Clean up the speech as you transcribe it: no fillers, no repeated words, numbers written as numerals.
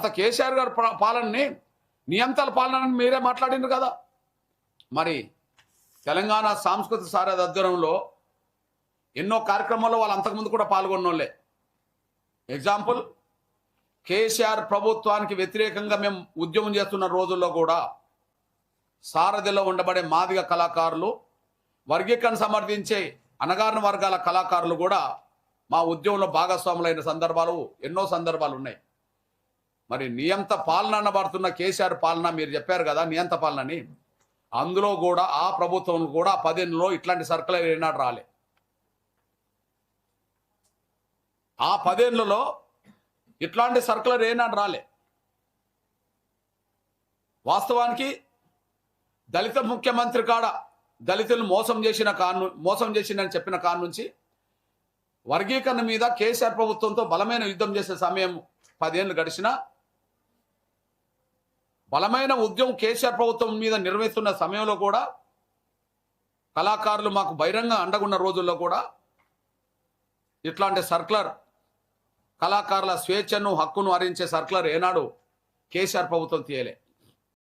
తర్వాత కేసీఆర్ గారి పాలనని నియంతల పాలనని మీరే మాట్లాడిండ్రు కదా. మరి తెలంగాణ సాంస్కృతిక సారథి ఆధ్వర్యంలో ఎన్నో కార్యక్రమాల్లో వాళ్ళు అంతకుముందు కూడా పాల్గొన్నోళ్ళే. ఎగ్జాంపుల్, కేసీఆర్ ప్రభుత్వానికి వ్యతిరేకంగా మేము ఉద్యమం చేస్తున్న రోజుల్లో కూడా సారథిలో ఉండబడే మాదిగ కళాకారులు, వర్గీకరణ సమర్థించే అణగారిన వర్గాల కళాకారులు కూడా మా ఉద్యమంలో భాగస్వాములైన సందర్భాలు ఎన్నో సందర్భాలు ఉన్నాయి. మరి నియంత పాలన అనబడుతున్న కేసీఆర్ పాలన మీరు చెప్పారు కదా, నియంత పాలనని, అందులో కూడా ఆ ప్రభుత్వంలో కూడా 10 ఏళ్ళలో ఇట్లాంటి సర్కులర్ ఏనాడు రాలే. ఆ 10 ఏళ్లలో ఇట్లాంటి సర్కులర్ ఏనాడు రాలే. వాస్తవానికి దళిత ముఖ్యమంత్రి కాడ దళితులను మోసం చేసిందని చెప్పిన కాడ నుంచి వర్గీకరణ మీద కేసీఆర్ ప్రభుత్వంతో బలమైన యుద్ధం చేసే సమయం 10 ఏళ్ళు గడిచినా, బలమైన ఉద్యమం కేసీఆర్ ప్రభుత్వం మీద నిర్వహిస్తున్న సమయంలో కూడా కళాకారులు మాకు బహిరంగ అండగున్న రోజుల్లో కూడా ఇట్లాంటి సర్కులర్, కళాకారుల స్వేచ్ఛను హక్కును హరించే సర్కులర్ ఏనాడు కేసీఆర్ ప్రభుత్వం తీయలే.